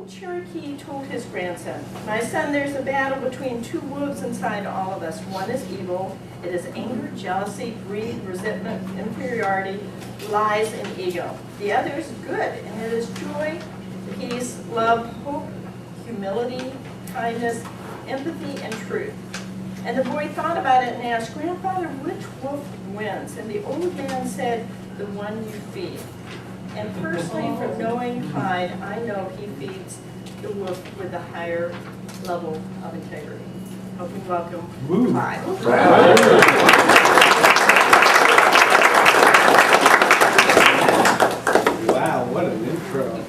old Cherokee told his grandson, "My son, there's a battle between two wolves inside all of us. One is evil. It is anger, jealousy, greed, resentment, inferiority, lies, and ego. The other is good, and it is joy, peace, love, hope, humility, kindness, empathy, and truth." And the boy thought about it and asked, "Grandfather, which wolf wins?" And the old man said, "The one you feed." And personally, from knowing Clyde, I know he feeds the wolf with the higher level of integrity. Hope you welcome Clyde. Wow, what an intro.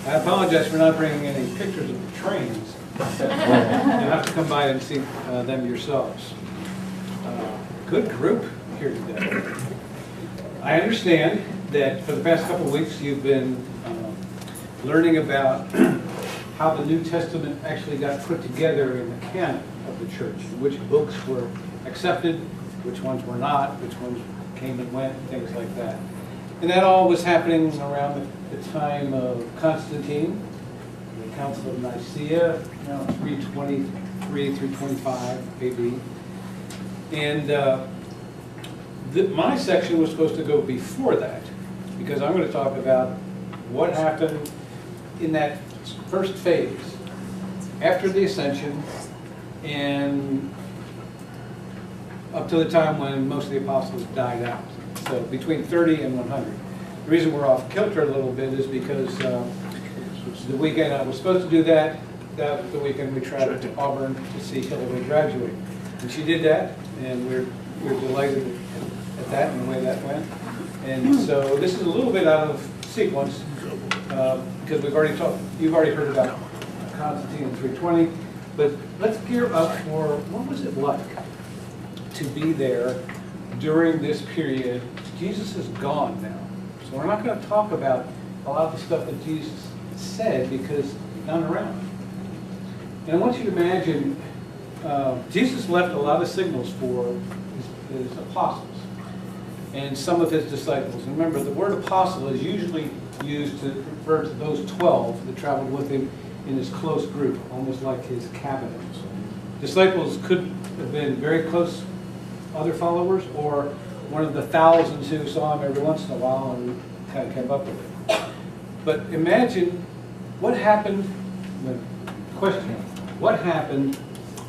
I apologize for not bringing any pictures of the trains. You'll have to come by and see them yourselves. Good group here today. I understand that for the past couple of weeks you've been learning about how the New Testament actually got put together in the canon of the church, which books were accepted, which ones were not, which ones came and went, things like that. And that all was happening around the time of Constantine, the Council of Nicaea, 323 through 25 AD. And my section was supposed to go before that, because I'm going to talk about what happened in that first phase, after the ascension, and up to the time when most of the apostles died out. So between 30 and 100. The reason we're off kilter a little bit is because the weekend I was supposed to do that was the weekend we traveled to Auburn to see Hillary graduate. And she did that, and we're delighted at that and the way that went. And so this is a little bit out of sequence, because you've already heard about Constantine in 320, but let's gear up for what was it like to be there during this period. Jesus is gone now, so we're not going to talk about a lot of the stuff that Jesus said because he's not around. And I want you to imagine Jesus left a lot of signals for his apostles and some of his disciples. And remember, the word apostle is usually used to refer to those 12 that traveled with him in his close group, almost like his cabinet. Disciples could have been very close other followers, or one of the thousands who saw him every once in a while and kind of kept up with him. But imagine what happened, what happened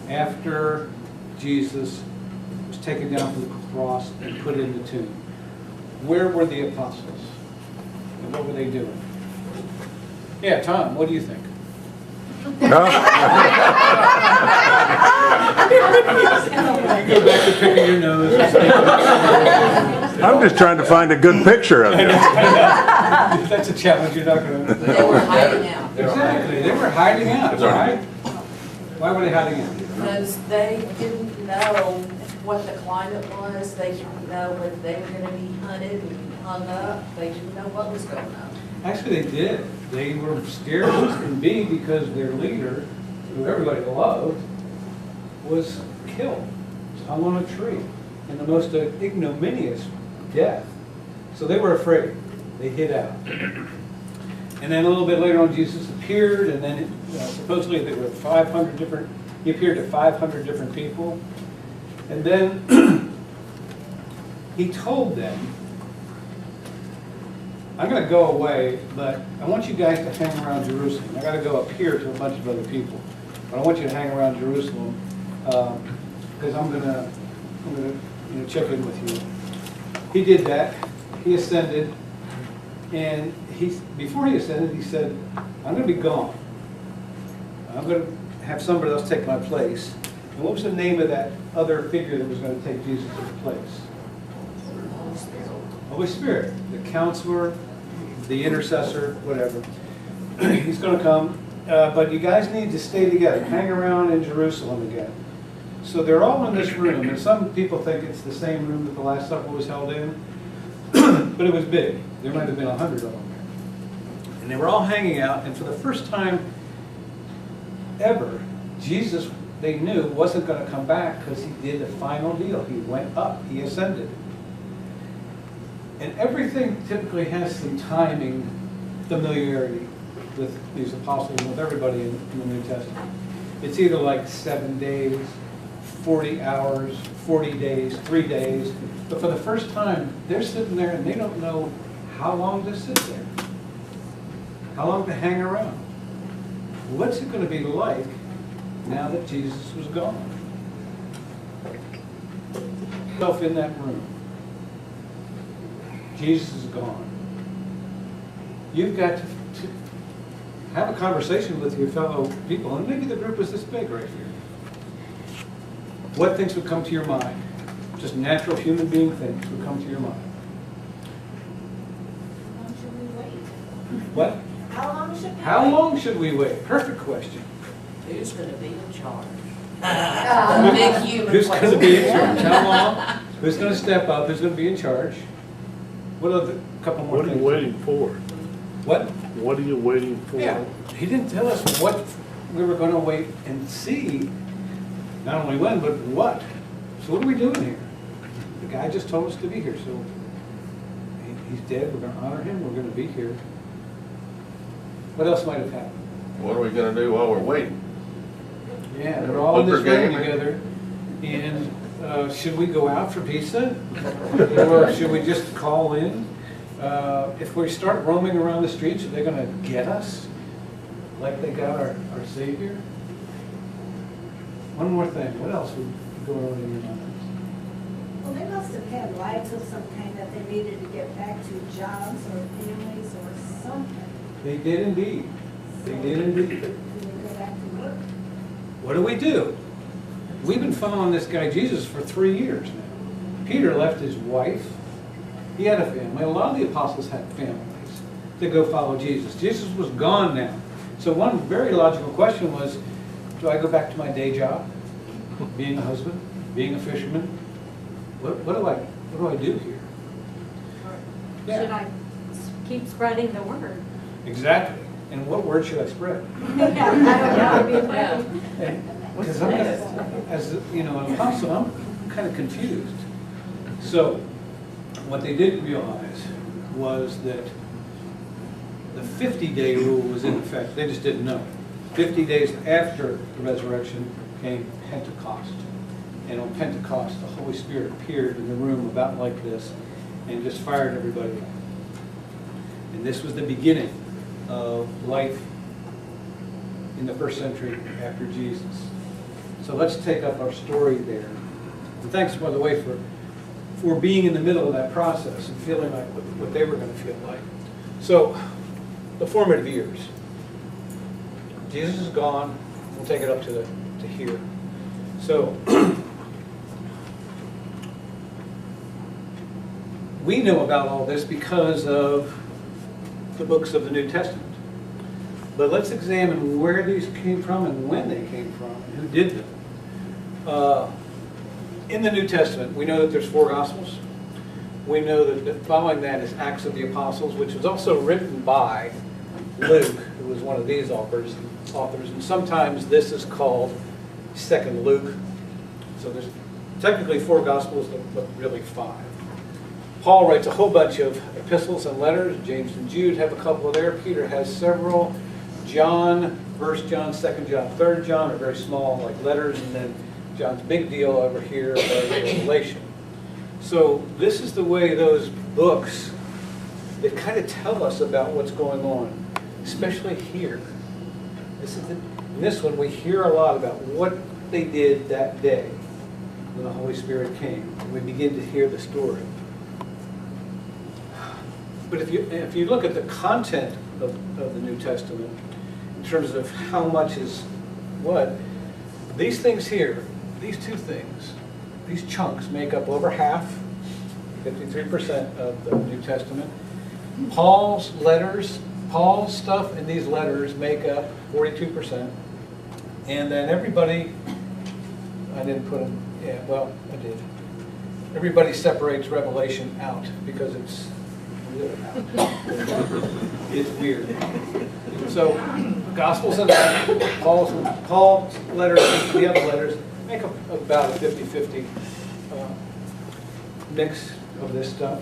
after Jesus was taken down from the cross and put in the tomb? Where were the apostles? And what were they doing? Yeah, Tom, what do you think? You go back to picking your nose. I'm just trying to find a good picture of it. That's a challenge you're not going to... They were hiding out. Exactly, they were hiding out, right? Why were they hiding out? Because they didn't know what the climate was. They didn't know whether they were going to be hunted and hung up. They didn't know what was going on. Actually, they did. They were scared as can be because their leader, who everybody loved, was killed, was hung on a tree in the most ignominious death. So they were afraid. They hid out. And then a little bit later on, Jesus appeared, and then supposedly there were 500 different, he appeared to 500 different people. And then he told them, I'm going to go away, but I want you guys to hang around Jerusalem. I got to go up here to a bunch of other people, but I want you to hang around Jerusalem because I'm going to check in with you. He did that. He ascended, and before he ascended, he said, I'm going to be gone. I'm going to have somebody else take my place. And what was the name of that other figure that was going to take Jesus' place? Holy Spirit, the counselor, the intercessor, whatever. He's going to come, but you guys need to stay together, hang around in Jerusalem again. So they're all in this room, and some people think it's the same room that the Last Supper was held in, but it was big. There might have been 100 of them there. And they were all hanging out, and for the first time ever, Jesus, they knew, wasn't going to come back because he did the final deal. He went up, he ascended. And everything typically has some timing, familiarity. with these apostles and with everybody in the New Testament. It's either like 7 days, 40 hours, 40 days, 3 days. But for the first time, they're sitting there and they don't know how long to sit there, how long to hang around. What's it going to be like now that Jesus was gone? Yourself in that room. Jesus is gone. You've got to have a conversation with your fellow people, and maybe the group is this big right here. What things would come to your mind? Just natural human being things would come to your mind. How long should we wait? What? How long should we wait? How long should we wait? Perfect question. Who's gonna be in charge? Big human Who's going to question. be in charge? How long? Who's going to step up? Who's going to be in charge? What are the couple more What are things? you waiting for? What? What are you waiting for? Yeah, he didn't tell us what we were going to wait and see. Not only when, but what. So what are we doing here? The guy just told us to be here, so he's dead. We're going to honor him. We're going to be here. What else might have happened? What are we gonna do while we're waiting? Yeah, we're all in this Poker room game. together. And should we go out for pizza? Or should we just call in? If we start roaming around the streets, are they going to get us like they got our Savior? One more thing. What else would go on in your minds? Well, they must have had lives of some kind that they needed to get back to, jobs or families or something. They did indeed. They did indeed. Do they go back to work? What do we do? We've been following this guy Jesus for 3 years now. Peter left his wife. He had a family. A lot of the apostles had families to go follow Jesus. Jesus was gone now. So one very logical question was, do I go back to my day job? Being a husband? Being a fisherman? What do I do here? Should I keep spreading the word? Exactly. And what word should I spread? Yeah, I don't know, be ready. Because I'm, as you know, an apostle, I'm kind of confused. So, what they didn't realize was that the 50-day rule was in effect. They just didn't know. 50 days after the resurrection came Pentecost. And on Pentecost, the Holy Spirit appeared in the room about like this and just fired everybody up. And this was the beginning of life in the first century after Jesus. So let's take up our story there. And thanks, by the way, for being in the middle of that process and feeling like what they were going to feel like. So, the formative years. Jesus is gone. We'll take it up to here. So, we know about all this because of the books of the New Testament. But let's examine where these came from and when they came from and who did them. In the New Testament, we know that there's 4 Gospels. We know that following that is Acts of the Apostles, which was also written by Luke, who was one of these authors. And sometimes this is called 2nd Luke. So there's technically 4 Gospels, but really 5. Paul writes a whole bunch of epistles and letters. James and Jude have a couple there. Peter has several. John, 1 John, 2 John, 3 John are very small, like letters, and then John's big deal over here is Revelation. So this is the way those books, they kind of tell us about what's going on, especially here. In this one, we hear a lot about what they did that day when the Holy Spirit came. And we begin to hear the story. But if you look at the content of the New Testament, in terms of how much is what, these things here, these 2 things, these chunks make up over half, 53% of the New Testament. Paul's letters, Paul's stuff in these letters make up 42%. And then everybody, I didn't put them, yeah, well, I did. Everybody separates Revelation out because it's really out. It's weird. So, Gospels and Paul's letters, the other letters, make up about a 50-50 mix of this stuff.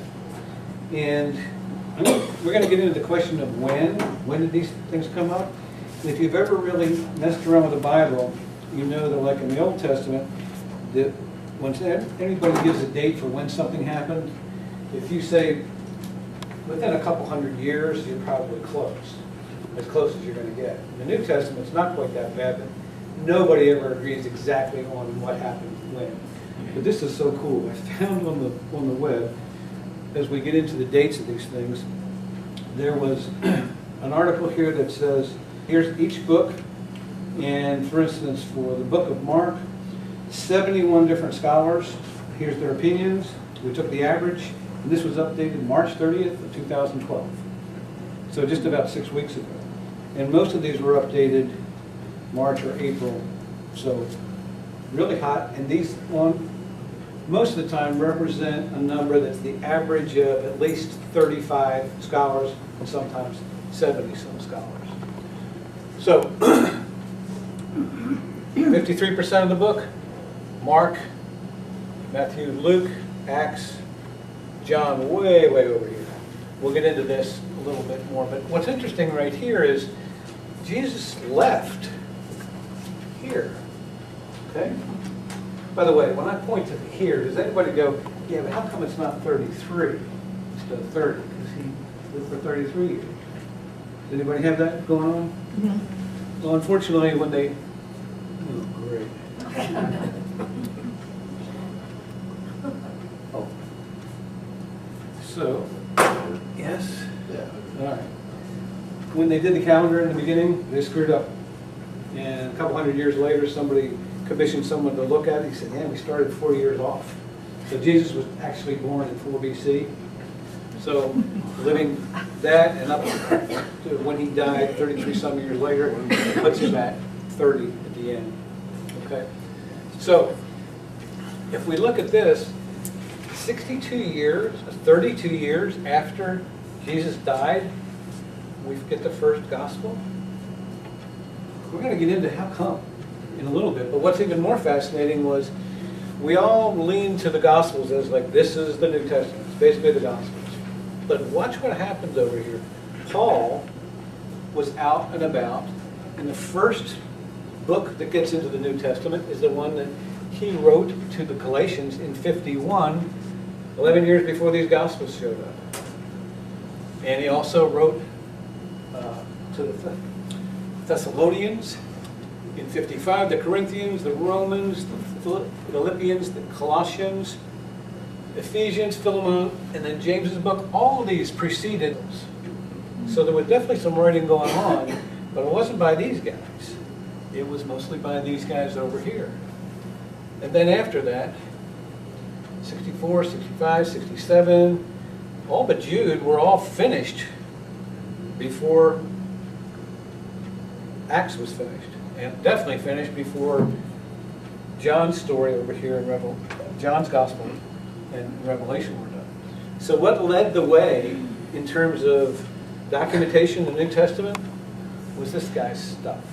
And We're going to get into the question of when did these things come up? And if you've ever really messed around with the Bible, you know that like in the Old Testament, that when anybody gives a date for when something happened, if you say within a couple hundred years, you're probably close as you're going to get. In the New Testament, it's not quite that bad, but nobody ever agrees exactly on what happened when. But this is so cool. I found on the web, as we get into the dates of these things, there was an article here that says, here's each book, and for instance, for the book of Mark, 71 different scholars, here's their opinions. We took the average, and this was updated March 30th of 2012. So just about 6 weeks ago. And most of these were updated March or April, so really hot. And these one, most of the time represent a number that's the average of at least 35 scholars and sometimes 70 some scholars. So 53% of the book, Mark, Matthew, Luke, Acts, John way over here. We'll get into this a little bit more, but what's interesting right here is Jesus left here, okay? By the way, when I point to here, does anybody go, yeah, but how come it's not 33 instead of 30? Because he lived for 33 years. Does anybody have that going on? Mm-hmm. Well, unfortunately, when they, oh, great. Oh. So, yes? Yeah. All right. When they did the calendar in the beginning, they screwed up. And a couple hundred years later, somebody commissioned someone to look at it. He said, yeah, we started 4 years off. So Jesus was actually born in 4 BC. So living that and up to when he died 33 some years later, puts him at 30 at the end. Okay. So if we look at this, 62 years, 32 years after Jesus died, we get the first gospel. We're going to get into how come in a little bit, but what's even more fascinating was we all lean to the Gospels as like this is the New Testament, it's basically the Gospels. But watch what happens over here. Paul was out and about, and the first book that gets into the New Testament is the one that he wrote to the Galatians in 51, 11 years before these Gospels showed up. And he also wrote to the Thessalonians in 55, the Corinthians, the Romans, the Philippians, the Colossians, Ephesians, Philemon, and then James's book. All of these preceded us. So there was definitely some writing going on, but it wasn't by these guys. It was mostly by these guys over here. And then after that, 64, 65, 67, all but Jude were all finished before Acts was finished, and definitely finished before John's story over here in John's Gospel and Revelation were done. So what led the way in terms of documentation in the New Testament was this guy's stuff.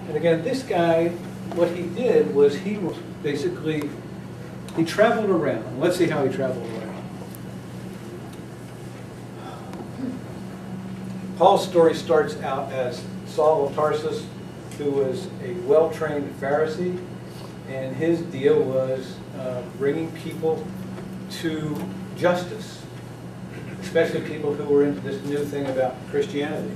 And again, this guy, what he did was he traveled around. Let's see how he traveled around. Paul's story starts out as Saul of Tarsus, who was a well-trained Pharisee, and his deal was bringing people to justice, especially people who were into this new thing about Christianity.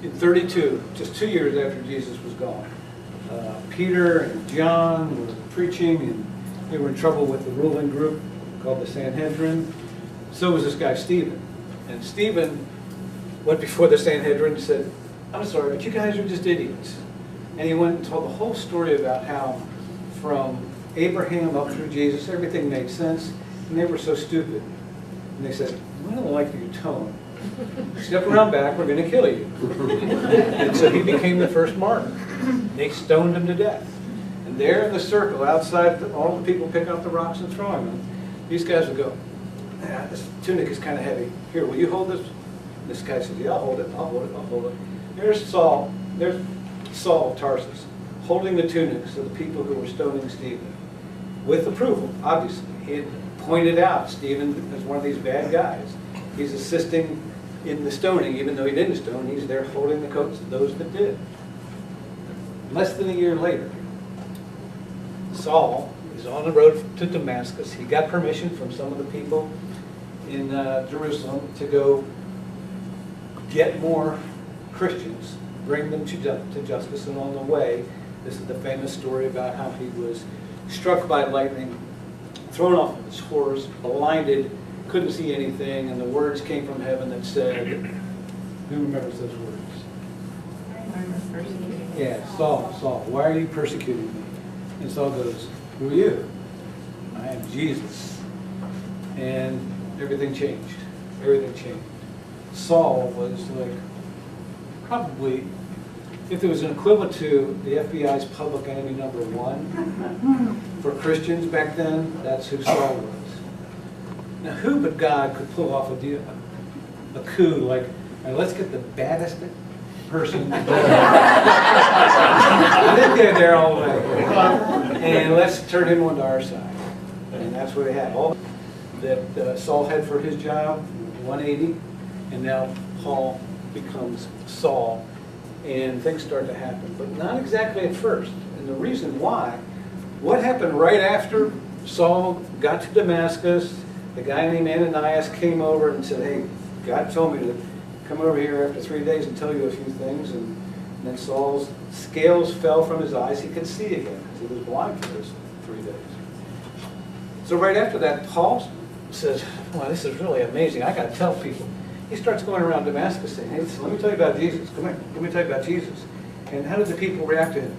In 32, just 2 years after Jesus was gone, Peter and John were preaching, and they were in trouble with the ruling group called the Sanhedrin. So was this guy Stephen. And Stephen went before the Sanhedrin and said, I'm sorry, but you guys are just idiots. And he went and told the whole story about how from Abraham up through Jesus, everything made sense, and they were so stupid. And they said, we don't like your tone. Step around back, we're going to kill you. And so he became the first martyr. They stoned him to death. And there in the circle outside, all the people pick up the rocks and throwing them. These guys would go, this tunic is kind of heavy. Here, will you hold this? This guy said, yeah, I'll hold it, I'll hold it, I'll hold it. There's Saul of Tarsus, holding the tunics of the people who were stoning Stephen. With approval, obviously. He had pointed out Stephen as one of these bad guys. He's assisting in the stoning, even though he didn't stone. He's there holding the coats of those that did. Less than a year later, Saul is on the road to Damascus. He got permission from some of the people in Jerusalem to go get more Christians, bring them to justice. And on the way, this is the famous story about how he was struck by lightning, thrown off of his horse, blinded, couldn't see anything, and the words came from heaven that said, who remembers those words? Yeah, Saul, Saul, why are you persecuting me? And Saul goes, who are you? I am Jesus. And everything changed. Everything changed. Saul was like, probably, if there was an equivalent to the FBI's public enemy number 1 for Christians back then, that's who Saul was. Now, who but God could pull off a coup like, all right, let's get the baddest person. I didn't get there all the way. And let's turn him onto our side. And that's what they had. All that Saul had for his job, 180, and now Paul becomes Saul. And things start to happen, but not exactly at first. And the reason why, what happened right after Saul got to Damascus, the guy named Ananias came over and said, hey, God told me to come over here after 3 days and tell you a few things. And then Saul's scales fell from his eyes. He could see again because he was blind for those 3 days. So right after that, Paul says, well, this is really amazing. I got to tell people. He starts going around Damascus saying, hey, let me tell you about Jesus. Come here, let me tell you about Jesus. And how did the people react to him?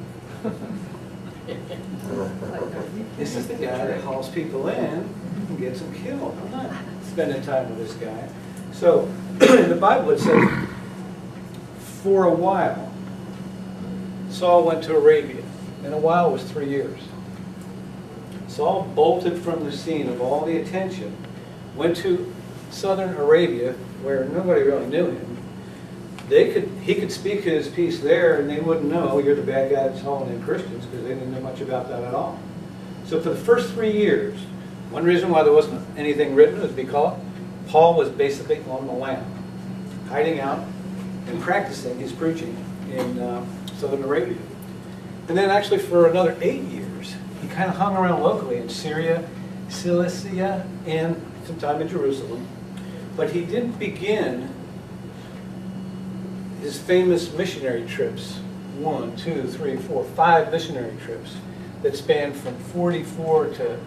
This is the guy that hauls people in and gets them killed. I'm not spending time with this guy. So in the Bible it says, for a while, Saul went to Arabia. And a while was 3 years. Saul bolted from the scene of all the attention, went to southern Arabia, where nobody really knew him. He could speak his piece there, and they wouldn't know you're the bad guy that's hauling in Christians, because they didn't know much about that at all. So for the first 3 years, one reason why there wasn't anything written is because Paul was basically on the lam, hiding out and practicing his preaching in southern Arabia. And then actually for another 8 years, he kind of hung around locally in Syria, Cilicia, and some time in Jerusalem. But he didn't begin his famous missionary trips, 1, 2, 3, 4, 5 missionary trips that spanned from 44 to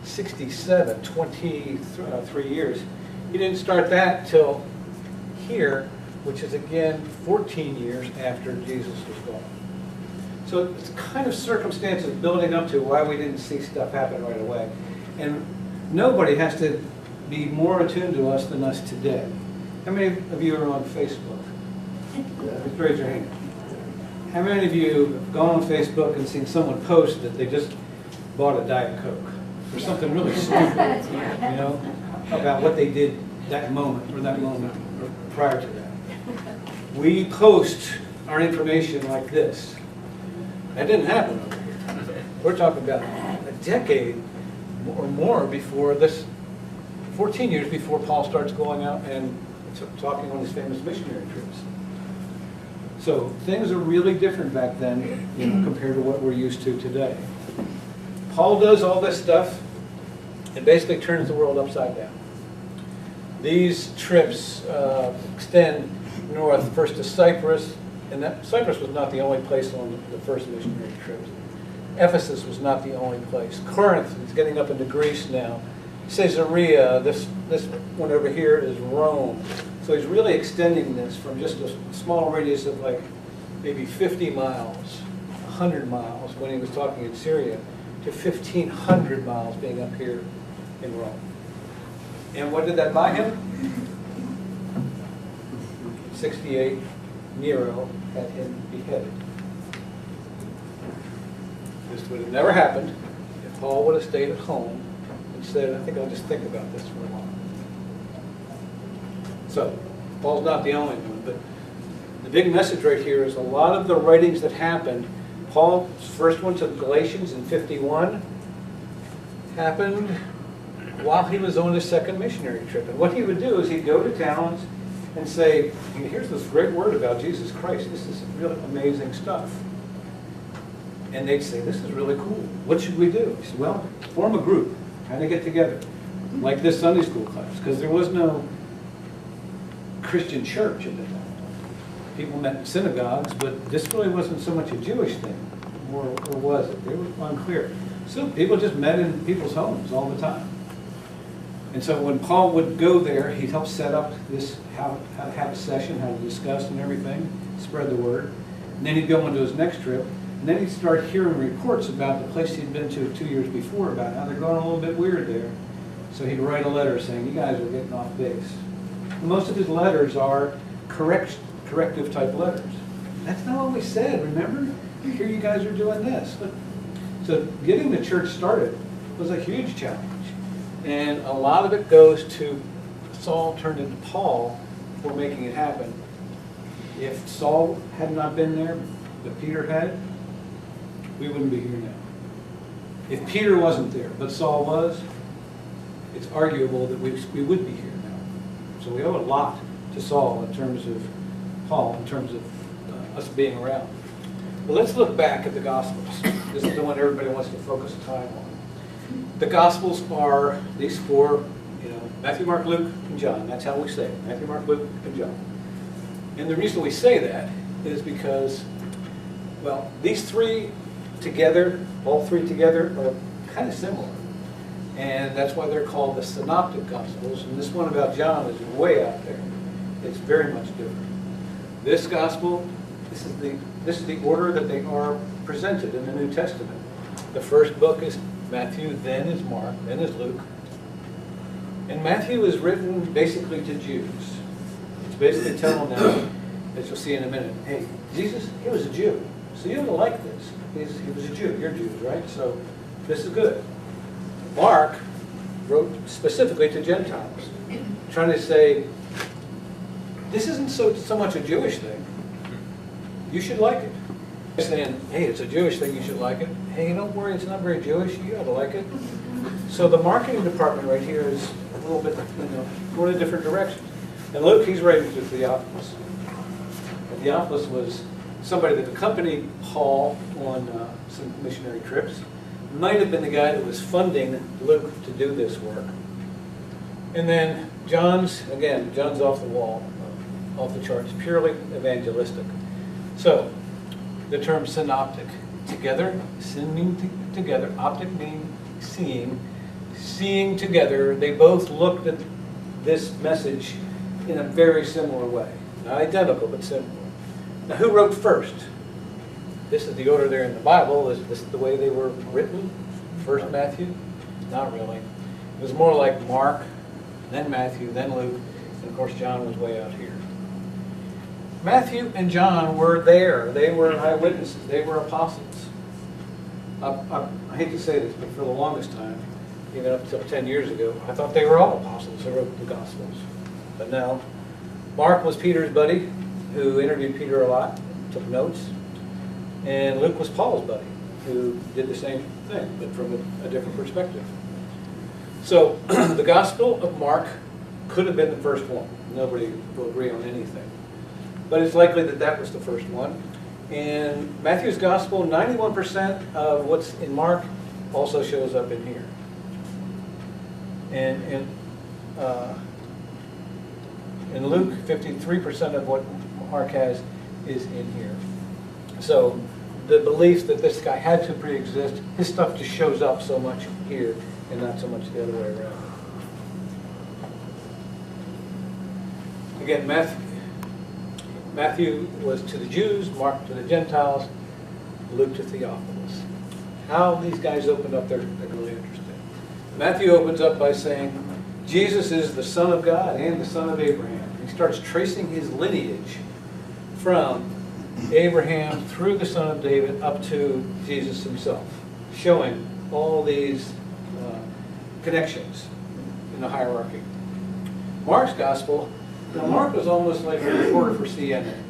67, 23 years. He didn't start that till here, which is again 14 years after Jesus was gone. So it's kind of circumstances building up to why we didn't see stuff happen right away. And nobody has to be more attuned to us than us today. How many of you are on Facebook? Just raise your hand. How many of you have gone on Facebook and seen someone post that they just bought a Diet Coke or something really stupid, you know, about what they did that moment or prior to that? We post our information like this. That didn't happen over here. We're talking about a decade or more before this, 14 years before Paul starts going out and talking on his famous missionary trips. So things are really different back then, you know, compared to what we're used to today. Paul does all this stuff and basically turns the world upside down. These trips extend north first to Cyprus, and Cyprus was not the only place on the first missionary trips. Ephesus was not the only place. Corinth is getting up into Greece now. Caesarea, this one over here is Rome. So he's really extending this from just a small radius of like maybe 50 miles, 100 miles when he was talking in Syria, to 1,500 miles being up here in Rome. And what did that buy him? 68, Nero had him beheaded. This would have never happened if Paul would have stayed at home and said, I think I'll just think about this for a while. So, Paul's not the only one, but the big message right here is a lot of the writings that happened. Paul's first one to the Galatians in 51 happened while he was on his second missionary trip. And what he would do is he'd go to towns and say, here's this great word about Jesus Christ. This is really amazing stuff. And they'd say, this is really cool. What should we do? He said, well, form a group, kind of get together, like this Sunday school class, because there was no Christian church in the town. People met in synagogues, but this really wasn't so much a Jewish thing, or was it? It was unclear. So people just met in people's homes all the time. And so when Paul would go there, he'd help set up this, how to have a session, how to discuss and everything, spread the word. And then he'd go on to his next trip, and then he'd start hearing reports about the place he'd been to 2 years before, about how they're going a little bit weird there. So he'd write a letter saying, you guys are getting off base. And most of his letters are corrective type letters. That's not what we said, remember? Here you guys are doing this. So getting the church started was a huge challenge. And a lot of it goes to Saul turned into Paul for making it happen. If Saul had not been there, but Peter had, we wouldn't be here now. If Peter wasn't there, but Saul was, it's arguable that we would be here now. So we owe a lot to Saul in terms of Paul, in terms of us being around. But let's look back at the Gospels. This is the one everybody wants to focus time on. The Gospels are these four, Matthew, Mark, Luke, and John. That's how we say it, Matthew, Mark, Luke, and John. And the reason we say that is because, well, these three together, all three together, are kind of similar. And that's why they're called the Synoptic Gospels. And this one about John is way out there. It's very much different. This Gospel, this is the order that they are presented in the New Testament. The first book is Matthew, then is Mark, then is Luke. And Matthew is written basically to Jews. It's basically telling them, as you'll see in a minute, hey, Jesus, he was a Jew, so you don't like this. He was a Jew. You're Jews, right? So this is good. Mark wrote specifically to Gentiles, trying to say, this isn't so much a Jewish thing. You should like it. Saying, hey, it's a Jewish thing, you should like it. Hey, don't worry, it's not very Jewish, you ought to like it. So the marketing department right here is a little bit, going in different directions. And Luke, he's writing to Theophilus. And Theophilus was somebody that accompanied Paul on some missionary trips. Might have been the guy that was funding Luke to do this work. And then John's off the wall, off the charts, purely evangelistic. So, the term synoptic, together, sending together, optic meaning seeing, seeing together, they both looked at this message in a very similar way. Not identical, but similar. Now, who wrote first? This is the order there in the Bible. Is this the way they were written? First Matthew? Not really. It was more like Mark, then Matthew, then Luke, and of course John was way out here. Matthew and John were there. They were eyewitnesses. They were apostles. I hate to say this, but for the longest time, even up until 10 years ago, I thought they were all apostles who wrote the Gospels. But no. Mark was Peter's buddy, who interviewed Peter a lot, took notes. And Luke was Paul's buddy, who did the same thing, but from a different perspective. So the Gospel of Mark could have been the first one. Nobody will agree on anything. But it's likely that that was the first one. In Matthew's Gospel, 91% of what's in Mark also shows up in here. And in Luke, 53% of what Mark has is in here. So the belief that this guy had to pre-exist, his stuff just shows up so much here and not so much the other way around. Again, Matthew was to the Jews, Mark to the Gentiles, Luke to Theophilus. How these guys opened up, they're really interesting. Matthew opens up by saying, Jesus is the Son of God and the Son of Abraham. He starts tracing his lineage from Abraham through the son of David up to Jesus himself, showing all these connections in the hierarchy. Mark's Gospel, now Mark was almost like a reporter for CNN.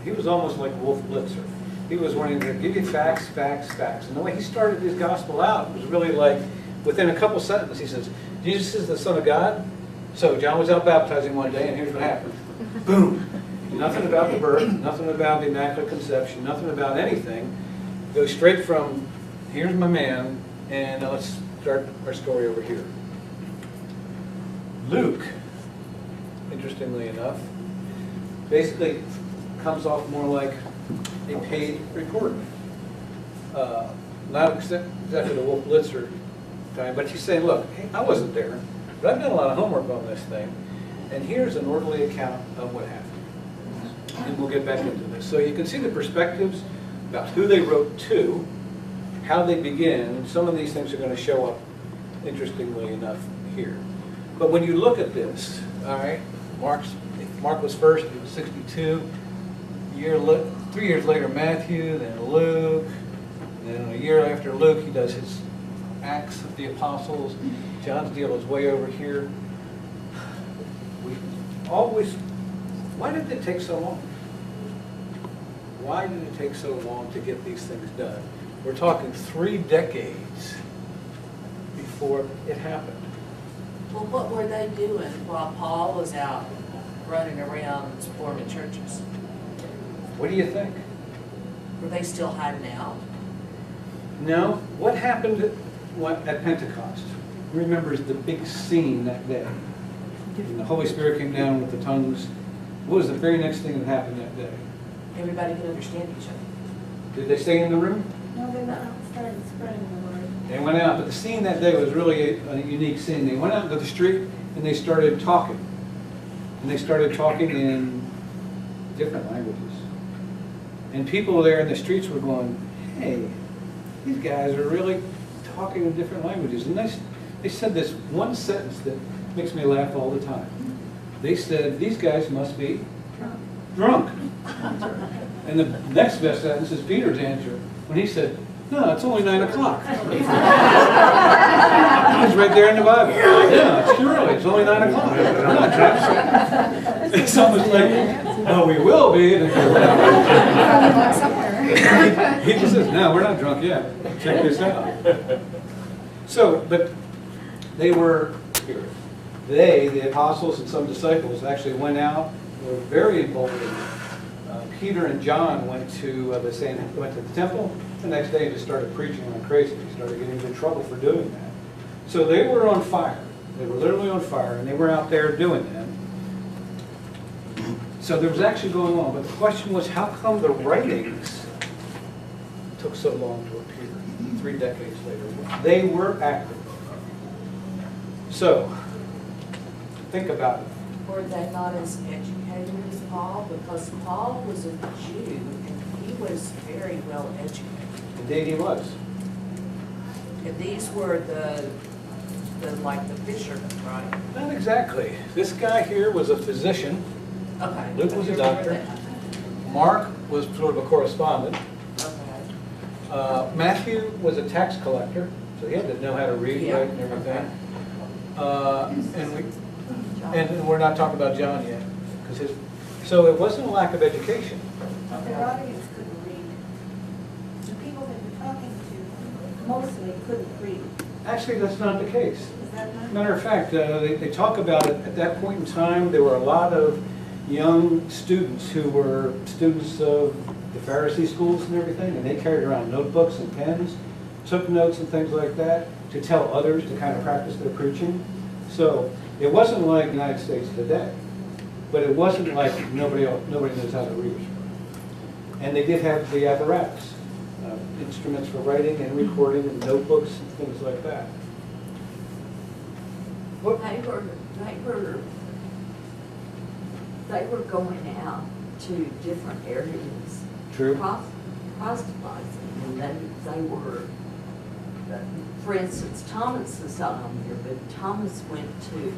He was almost like Wolf Blitzer. He was wanting to give you facts, facts, facts. And the way he started his Gospel out was really like, within a couple sentences, he says, Jesus is the Son of God. So John was out baptizing one day, and here's what happened. Boom. Nothing about the birth, nothing about the Immaculate Conception, nothing about anything. Goes straight from, here's my man, and let's start our story over here. Luke, interestingly enough, basically comes off more like a paid reporter. Not exactly the Wolf Blitzer time, but she's saying, look, hey, I wasn't there, but I've done a lot of homework on this thing, and here's an orderly account of what happened. And we'll get back into this. So you can see the perspectives about who they wrote to, how they begin, and some of these things are going to show up, interestingly enough, here. But when you look at this, all right, Mark was first, he was 62. 3 years later, Matthew, then Luke. Then a year after Luke, he does his Acts of the Apostles. John's deal is way over here. Why did it take so long? Why did it take so long to get these things done? We're talking 3 decades before it happened. Well, what were they doing while Paul was out running around forming churches? What do you think? Were they still hiding out? No. What happened at Pentecost? Remembers the big scene that day. When the Holy Spirit came down with the tongues. What was the very next thing that happened that day? Everybody could understand each other. Did they stay in the room? No, they went out and started spreading the word. They went out, but the scene that day was really a unique scene. They went out into the street and they started talking. And they started talking in different languages. And people there in the streets were going, hey, these guys are really talking in different languages. And they said this one sentence that makes me laugh all the time. They said, these guys must be drunk. And the next best sentence is Peter's answer when he said, no, it's only 9 o'clock. It's right there in the Bible. Yeah, it's too early. It's only 9 o'clock. We're not drunk. It's almost like, oh, we will be. He just says, no, we're not drunk yet. Check this out. So, but they were here. The apostles and some disciples, actually went out, were very emboldened. Peter and John went to the temple. The next day, just started preaching like crazy. They started getting into trouble for doing that. So they were on fire. They were literally on fire, and they were out there doing that. So there was actually going on. But the question was, how come the writings took so long to appear 3 decades later? They were active. So, think about it. Were they not as educated as Paul? Because Paul was a Jew and he was very well educated. Indeed he was. And these were the fishermen, right? Not exactly. This guy here was a physician. Okay. Luke was a I doctor. remember that. Mark was sort of a correspondent. Okay. Matthew was a tax collector, so he had to know how to read, Yeah. write, and everything. And we're not talking about John yet, so it wasn't a lack of education. Their audience couldn't read. The people they were talking to mostly couldn't read. Actually, that's not the case. Is that not? Matter of fact, they talk about it at that point in time. There were a lot of young students who were students of the Pharisee schools and everything, and they carried around notebooks and pens, took notes and things like that to tell others to kind of practice their preaching. So it wasn't like the United States today, but it wasn't like nobody knows how to read. And they did have the apparatus, instruments for writing and recording and notebooks and things like that. What? They were going out to different areas. True. Proselytizing, and they were, for instance, Thomas is not on here, but Thomas went to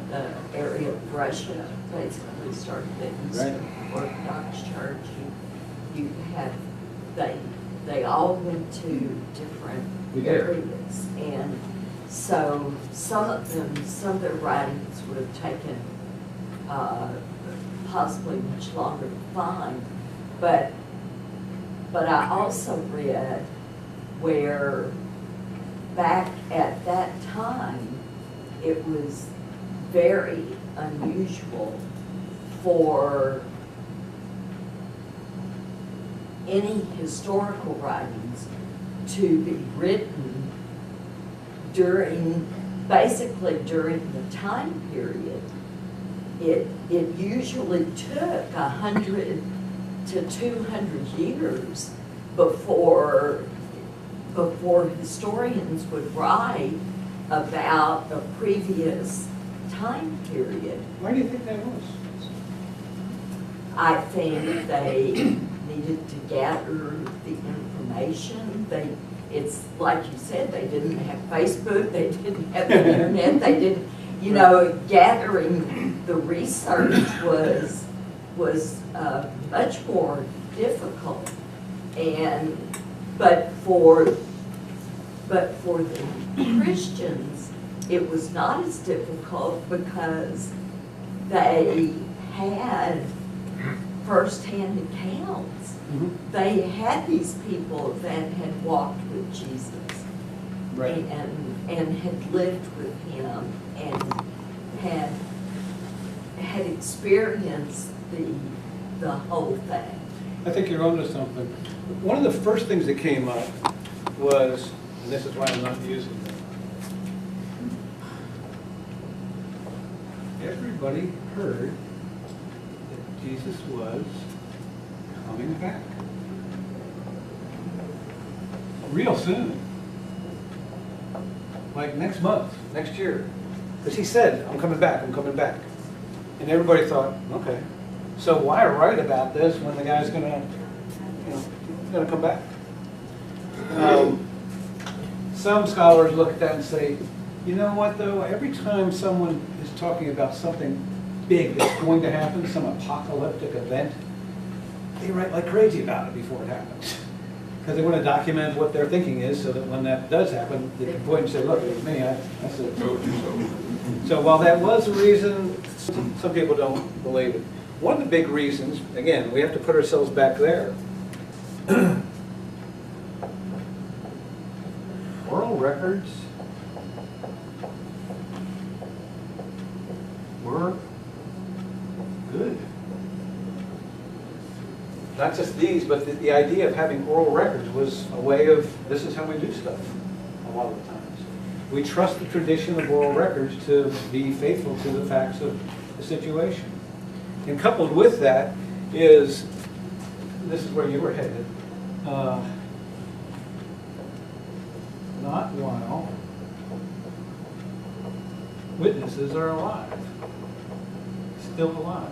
the area of Russia, basically started the Orthodox Church. You had, they all went to different areas, and so some of their writings would have taken possibly much longer to find, but I also read where back at that time, it was very unusual for any historical writings to be written basically during the time period. It usually took 100 to 200 years before historians would write about a previous time period. Why do you think that was? I think they needed to gather the information. It's like you said, they didn't have Facebook, they didn't have the internet, they didn't, gathering the research was much more difficult. But for the Christians, it was not as difficult because they had first-hand accounts. They had these people that had walked with Jesus, Right. and had lived with him and had experienced the whole thing. I think you're onto something. One of the first things that came up was, and this is why I'm not using them. Everybody heard that Jesus was coming back. Real soon. Like next month, next year. Because he said, I'm coming back, I'm coming back. And everybody thought, okay, so why write about this when the guy's gonna come back? Some scholars look at that and say, you know what though, every time someone is talking about something big that's going to happen, some apocalyptic event, they write like crazy about it before it happens. Because they want to document what their thinking is so that when that does happen, they can point and say, look, it was me, I said it. So while that was a reason, some people don't believe it. One of the big reasons, again, we have to put ourselves back there. Oral records were good. Not just these, but the idea of having oral records was a way of, this is how we do stuff a lot of the times. We trust the tradition of oral records to be faithful to the facts of the situation. And coupled with that is, this is where you were headed, not while witnesses are alive, still alive.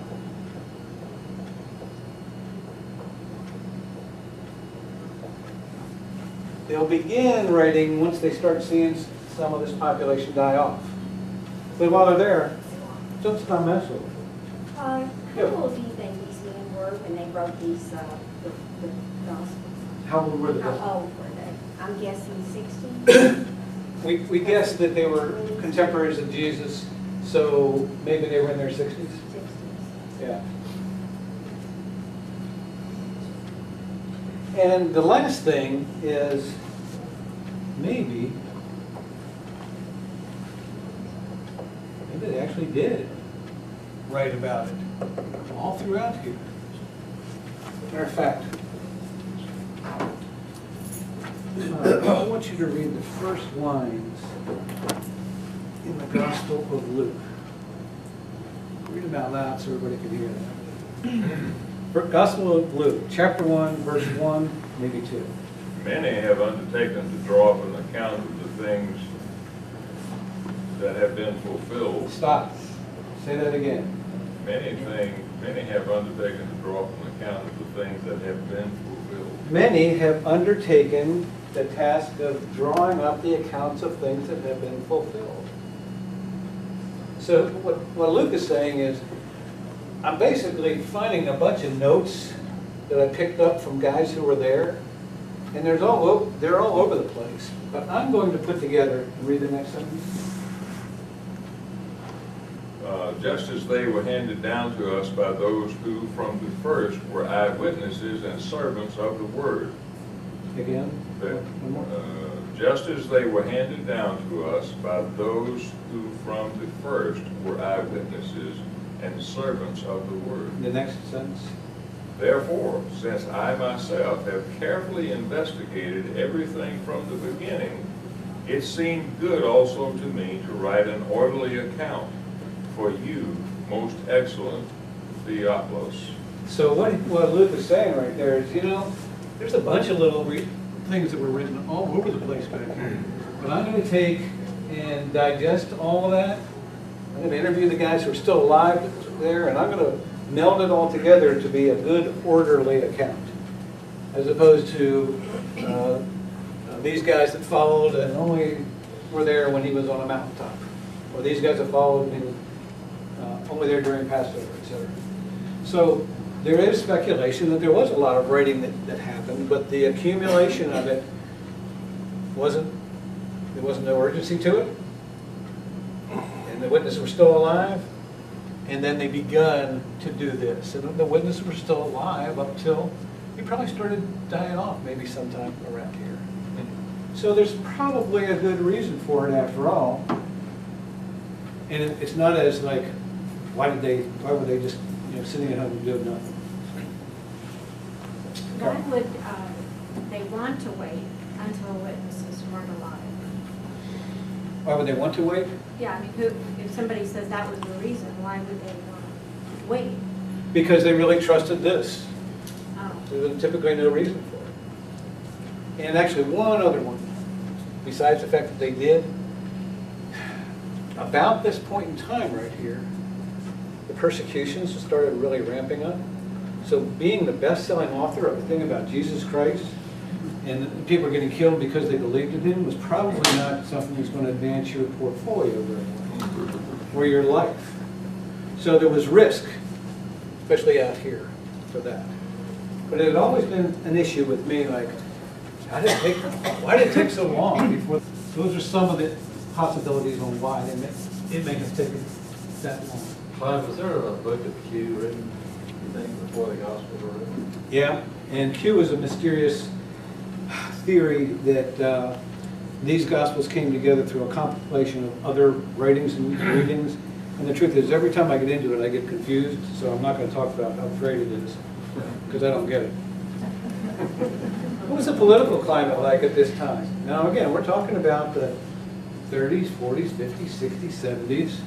They'll begin writing once they start seeing some of this population die off. But while they're there, just not mess with it. How old do you think these men were when they wrote these, the Gospels? How old were they? How old were they? I'm guessing 60? We guessed that they were contemporaries of Jesus, so maybe they were in their 60s. 60s. Yeah. And the last thing is maybe they actually did write about it all throughout here. Matter of fact, I want you to read the first lines in the Gospel of Luke. Read them out loud so everybody can hear that. Gospel of Luke, chapter 1, verse 1, maybe 2. Many have undertaken to draw up an account of the things that have been fulfilled. Stop. Say that again. Many have undertaken to draw up an account of the things that have been fulfilled. Many have undertaken the task of drawing up the accounts of things that have been fulfilled. So what Luke is saying is, I'm basically finding a bunch of notes that I picked up from guys who were there, and they're all over the place. But I'm going to put together, read the next sentence. Just as they were handed down to us by those who from the first were eyewitnesses and servants of the word. Again? That, One more. just as they were handed down to us by those who from the first were eyewitnesses and servants of the word. The next sentence. Therefore, since I myself have carefully investigated everything from the beginning, it seemed good also to me to write an orderly account for you, most excellent Theophilus. So what Luke is saying right there is, there's a bunch of little things that were written all over the place back here. But I'm going to take and digest all of that. I'm going to interview the guys who are still alive there, and I'm going to meld it all together to be a good, orderly account, as opposed to these guys that followed and only were there when he was on a mountaintop, or these guys that followed and he was only there during Passover, etc. So there is speculation that there was a lot of writing that happened, but the accumulation of it there wasn't no urgency to it, and the witnesses were still alive, and then they begun to do this. And the witnesses were still alive up till he probably started dying off maybe sometime around here. So there's probably a good reason for it after all. And it's not as like, why would they just, sitting at home and doing nothing? Why would they want to wait until witnesses weren't alive? Why would they want to wait? Yeah, I mean, if somebody says that was the reason, why would they want to wait? Because they really trusted this. Oh. There was typically no reason for it. And actually one other one, besides the fact that they did, about this point in time right here, the persecutions started really ramping up. So being the best-selling author of a thing about Jesus Christ, and people are getting killed because they believed in him, was probably not something that's going to advance your portfolio very well, or your life. So there was risk, especially out here, for that. But it had always been an issue with me, like, why did it take so long before? Those are some of the possibilities on why it may have taken that long. Clive, was there a book of Q written, you think, before the Gospels were written? Yeah, and Q is a mysterious theory that these Gospels came together through a compilation of other writings and readings. And the truth is, every time I get into it, I get confused, so I'm not going to talk about how great it is, because I don't get it. What was the political climate like at this time? Now, again, we're talking about the 30s, 40s, 50s, 60s, 70s.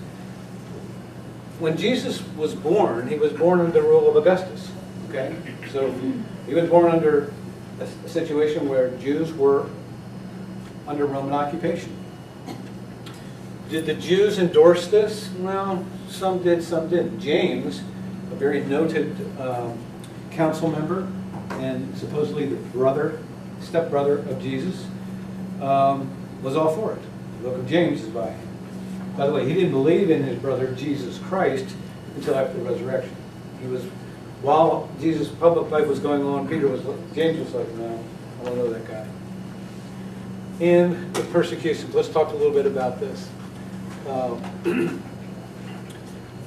When Jesus was born, he was born under the rule of Augustus. Okay? So he was born under a situation where Jews were under Roman occupation. Did the Jews endorse this? Well, some did, some didn't. James, a very noted council member, and supposedly the stepbrother of Jesus, was all for it. The book of James is by him. By the way, he didn't believe in his brother Jesus Christ until after the resurrection. While Jesus' public life was going on, James was like, no, I don't know that guy. And the persecutions, let's talk a little bit about this.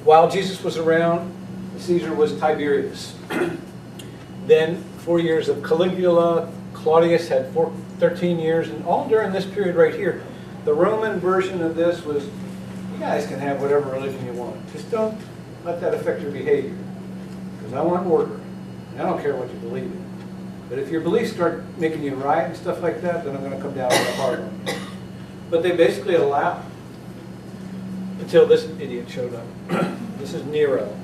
While Jesus was around, Caesar was Tiberius. Then 4 years of Caligula. Claudius had 13 years, and all during this period right here. The Roman version of this was, you guys can have whatever religion you want. Just don't let that affect your behavior. Because I want order. And I don't care what you believe in. But if your beliefs start making you riot and stuff like that, then I'm going to come down with a hard one. But they basically allowed, until this idiot showed up. This is Nero.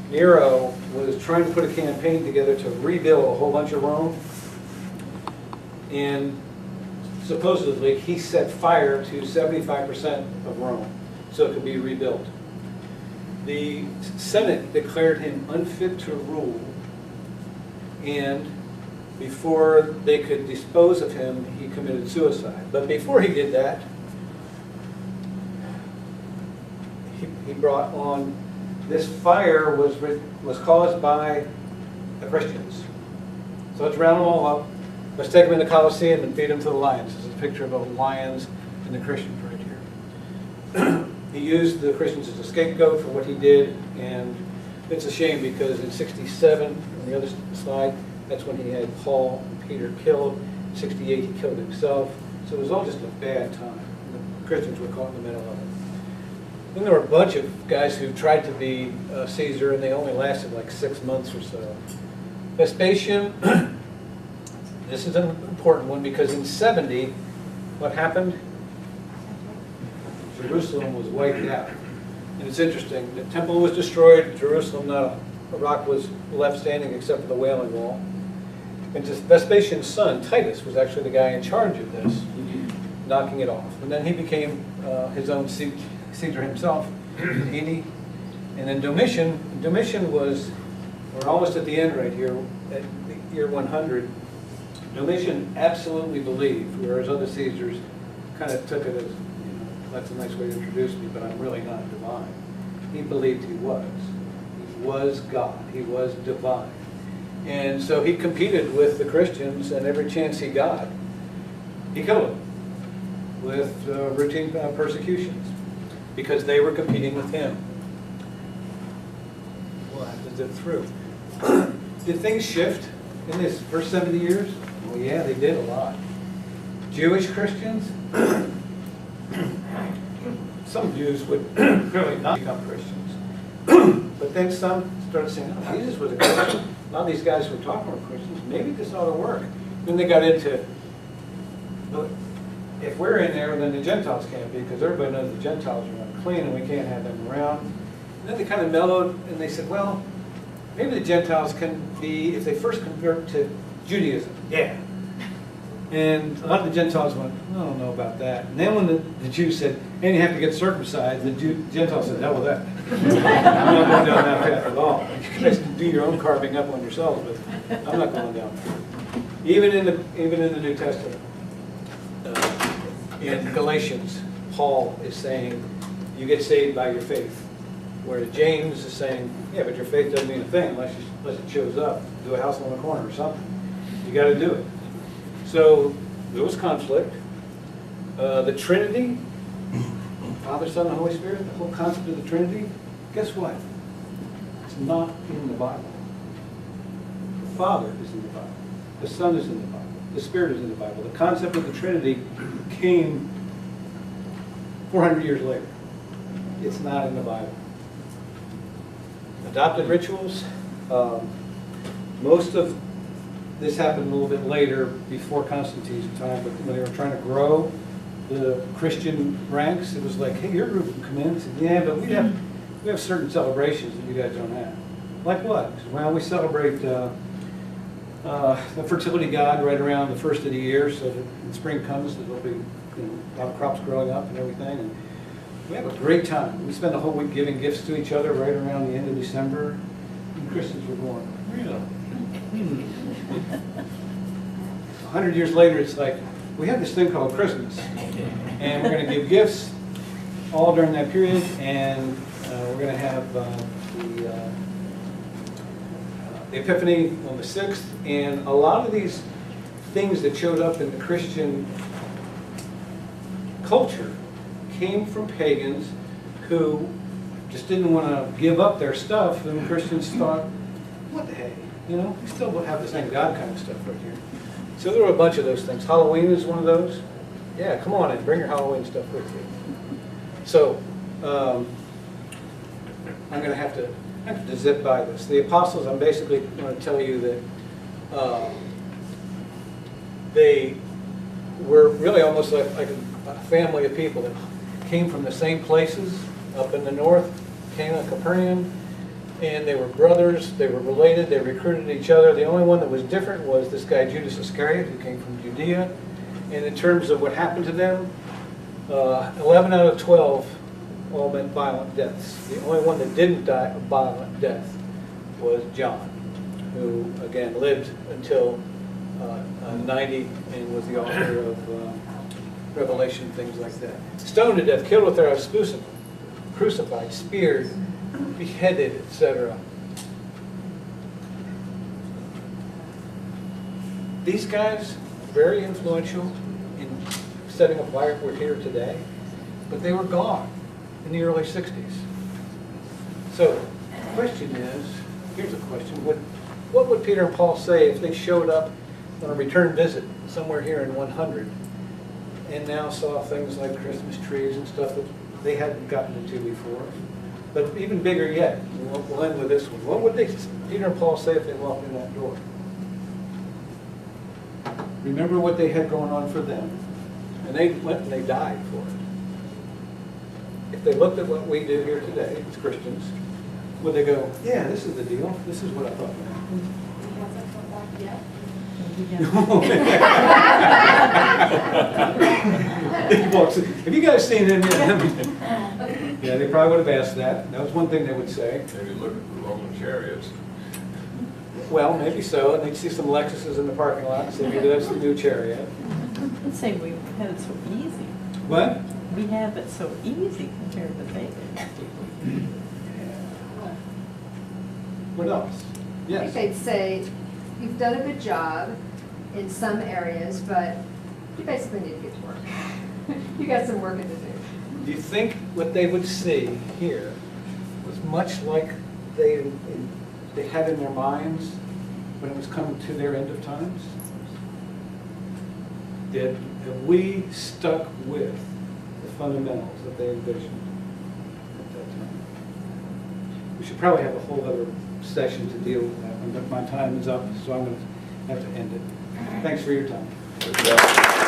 Nero was trying to put a campaign together to rebuild a whole bunch of Rome. And supposedly he set fire to 75% of Rome so it could be rebuilt. The Senate declared him unfit to rule, and before they could dispose of him, he committed suicide. But before he did that, he brought on, this fire was caused by the Christians. So let's round them all up. Let's take them in the Colosseum and feed them to the lions. This is a picture of the lions and the Christians right here. He used the Christians as a scapegoat for what he did, and it's a shame because in 67, on the other slide, that's when he had Paul and Peter killed. In 68, he killed himself. So it was all just a bad time. The Christians were caught in the middle of it. Then there were a bunch of guys who tried to be Caesar, and they only lasted like 6 months or so. Vespasian, this is an important one because in 70, what happened? Jerusalem was wiped out. And it's interesting, the temple was destroyed, Jerusalem, not a rock was left standing except for the Wailing Wall. And Vespasian's son, Titus, was actually the guy in charge of this, knocking it off. And then he became his own Caesar himself in 80. And then Domitian was, we're almost at the end right here, at the year 100. Domitian absolutely believed, whereas other Caesars kind of took it as, that's a nice way to introduce me, but I'm really not divine. He believed he was. He was God. He was divine. And so he competed with the Christians, and every chance he got, he killed them with routine persecutions because they were competing with him. Well, I did through. Did things shift in this first 70 years? Well, yeah, they did a lot. Jewish Christians, some Jews would clearly not become Christians. But then some started saying, oh, Jesus was a Christian. A lot of these guys were talking were Christians. Maybe this ought to work. Then they got into, well, if we're in there, then the Gentiles can't be, because everybody knows the Gentiles are unclean and we can't have them around. And then they kind of mellowed and they said, well, maybe the Gentiles can be, if they first convert to Judaism, yeah. And a lot of the Gentiles went, I don't know about that. And then when the Jews said, and you have to get circumcised, the Gentiles said, hell with that. I'm not going down that path at all. You guys can do your own carving up on yourselves, but I'm not going down. Even in the New Testament, in Galatians, Paul is saying, you get saved by your faith. Whereas James is saying, yeah, but your faith doesn't mean a thing unless it shows up. Do a house on the corner or something. You got to do it. So there was conflict. The Trinity, Father, Son, and Holy Spirit, the whole concept of the Trinity, guess what? It's not in the Bible. The Father is in the Bible. The Son is in the Bible. The Spirit is in the Bible. The concept of the Trinity came 400 years later. It's not in the Bible. Adopted rituals, most of this happened a little bit later, before Constantine's time, but when they were trying to grow the Christian ranks, it was like, hey, your group can come in. I said, yeah, but we have certain celebrations that you guys don't have. Like what? Said, well, we celebrate the fertility god right around the first of the year, so that when spring comes, there'll be a lot of crops growing up and everything. And we have a great time. We spend the whole week giving gifts to each other right around the end of December. And Christians were going, really? 100 years later, it's like, we have this thing called Christmas, and we're going to give gifts all during that period, and we're going to have the Epiphany on the 6th, and a lot of these things that showed up in the Christian culture came from pagans who just didn't want to give up their stuff, and Christians thought, what the heck? You know, we still have the same God kind of stuff right here. So there were a bunch of those things. Halloween is one of those. Yeah, come on in, bring your Halloween stuff with you. So I'm going to have to zip by this. The apostles, I'm basically going to tell you that they were really almost like a family of people that came from the same places up in the north, Cana, Capernaum. And they were brothers, they were related, they recruited each other. The only one that was different was this guy Judas Iscariot, who came from Judea. And in terms of what happened to them, 11 out of 12 all meant violent deaths. The only one that didn't die a violent death was John, who again lived until 90 and was the author of Revelation, things like that. Stoned to death, killed with their Rasputin, crucified, speared, beheaded, etc. These guys, very influential in setting up why we're here today, but they were gone in the early 60s. So the question is, here's a question, what would Peter and Paul say if they showed up on a return visit somewhere here in 100 and now saw things like Christmas trees and stuff that they hadn't gotten into before. But even bigger yet, we'll end with this one. What would Peter and Paul say if they walked in that door? Remember what they had going on for them, and they went and they died for it. If they looked at what we do here today as Christians, would they go, yeah, this is the deal, this is what I thought would happen? Have you guys seen him yet? Yeah, they probably would have asked that. That was one thing they would say. Maybe look at the Roman chariots. Well, maybe so, and they'd see some Lexuses in the parking lot and say, maybe that's the new chariot. I'd say we have it so easy. What? We have it so easy compared to they did. What else? I think Yes. they'd say, you've done a good job in some areas, but you basically need to get to work. You got some work to do. Do you think what they would see here was much like they had in their minds when it was coming to their end of times? Have we stuck with the fundamentals that they envisioned at that time? We should probably have a whole other session to deal with that one, but my time is up, so I'm going to have to end it. Thanks for your time. Good job.